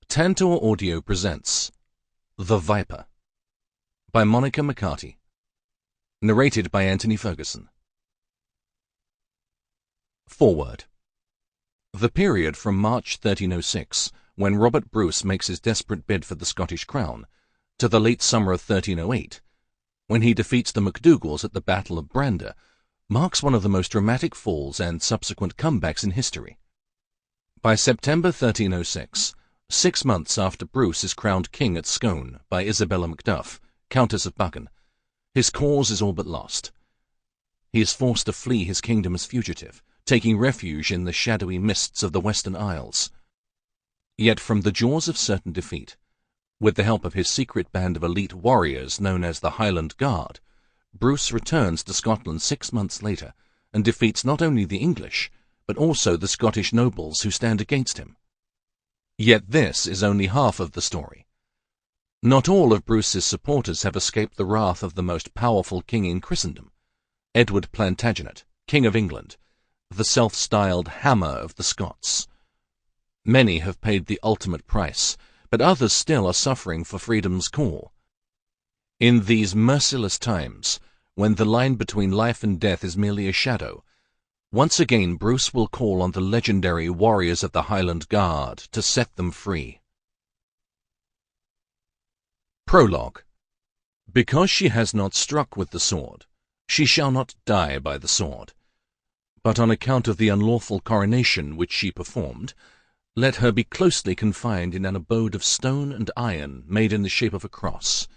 Tantor Audio presents The Viper by Monica McCarty. Narrated by Antony Ferguson. Foreword. The period from March 1306, when Robert Bruce makes his desperate bid for the Scottish crown, to the late summer of 1308, when he defeats the MacDougals at the Battle of Brander, marks one of the most dramatic falls and subsequent comebacks in history. By September 1306, 6 months after Bruce is crowned king at Scone by Bella MacDuff, Countess of Buchan, his cause is all but lost. He is forced to flee his kingdom as fugitive, taking refuge in the shadowy mists of the Western Isles. Yet from the jaws of certain defeat, with the help of his secret band of elite warriors known as the Highland Guard, Bruce returns to Scotland 6 months later and defeats not only the English, but also the Scottish nobles who stand against him. Yet this is only half of the story. Not all of Bruce's supporters have escaped the wrath of the most powerful king in Christendom, Edward Plantagenet, King of England, the self-styled Hammer of the Scots. Many have paid the ultimate price, but others still are suffering for freedom's call. In these merciless times, when the line between life and death is merely a shadow, once again Bruce will call on the legendary warriors of the Highland Guard to set them free. Prologue. Because she has not struck with the sword, she shall not die by the sword. But on account of the unlawful coronation which she performed, let her be closely confined in an abode of stone and iron made in the shape of a cross,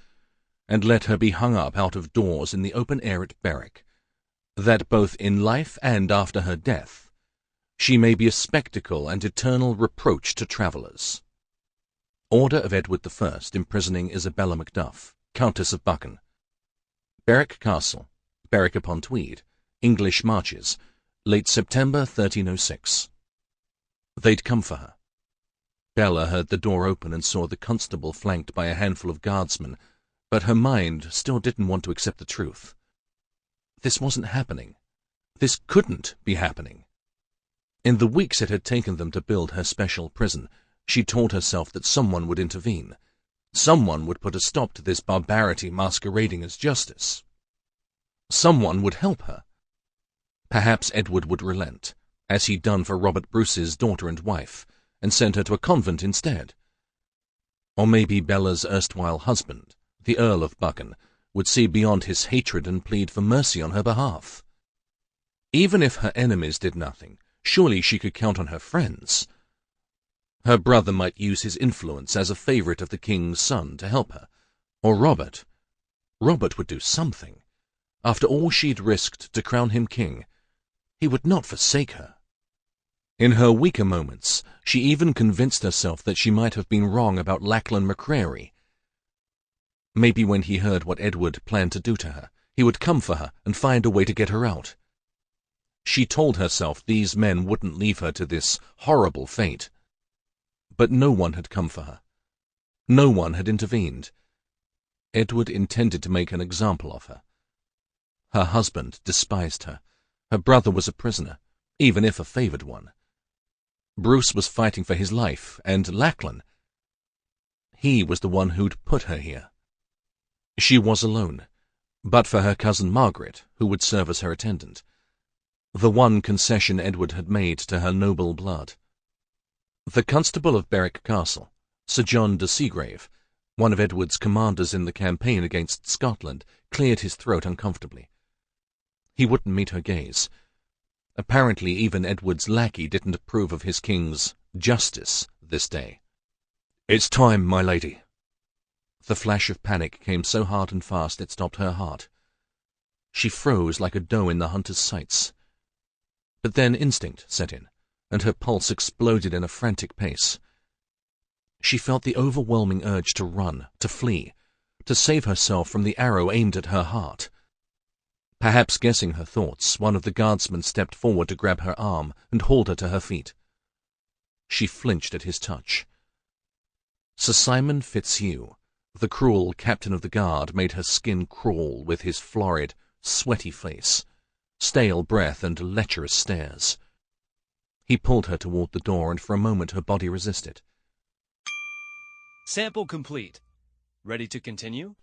and let her be hung up out of doors in the open air at Berwick, that both in life and after her death she may be a spectacle and eternal reproach to travellers. Order of Edward I imprisoning Bella MacDuff, Countess of Buchan. Berwick Castle, Berwick upon Tweed, English Marches, late September 1306. They'd come for her. Bella heard the door open and saw the constable flanked by a handful of guardsmen, but her mind still didn't want to accept the truth. This wasn't happening. This couldn't be happening. In the weeks it had taken them to build her special prison, she told herself that someone would intervene. Someone would put a stop to this barbarity masquerading as justice. Someone would help her. Perhaps Edward would relent, as he'd done for Robert Bruce's daughter and wife, and send her to a convent instead. Or maybe Bella's erstwhile husband, the Earl of Buchan, would see beyond his hatred and plead for mercy on her behalf. Even if her enemies did nothing, surely she could count on her friends. Her brother might use his influence as a favourite of the king's son to help her. Or Robert. Robert would do something. After all she'd risked to crown him king, he would not forsake her. In her weaker moments, she even convinced herself that she might have been wrong about Lachlan MacRuairi. Maybe when he heard what Edward planned to do to her, he would come for her and find a way to get her out. She told herself these men wouldn't leave her to this horrible fate. But no one had come for her. No one had intervened. Edward intended to make an example of her. Her husband despised her. Her brother was a prisoner, even if a favoured one. Bruce was fighting for his life, and Lachlan, he was the one who'd put her here. She was alone, but for her cousin Margaret, who would serve as her attendant. The one concession Edward had made to her noble blood. The constable of Berwick Castle, Sir John de Seagrave, one of Edward's commanders in the campaign against Scotland, cleared his throat uncomfortably. He wouldn't meet her gaze. Apparently even Edward's lackey didn't approve of his king's justice this day. "It's time, my lady." The flash of panic came so hard and fast it stopped her heart. She froze like a doe in the hunter's sights. But then instinct set in, and her pulse exploded in a frantic pace. She felt the overwhelming urge to run, to flee, to save herself from the arrow aimed at her heart. Perhaps guessing her thoughts, one of the guardsmen stepped forward to grab her arm and hold her to her feet. She flinched at his touch. Sir Simon Fitzhugh, the cruel captain of the guard, made her skin crawl with his florid, sweaty face, stale breath and lecherous stares. He pulled her toward the door, and for a moment her body resisted. Sample complete. Ready to continue?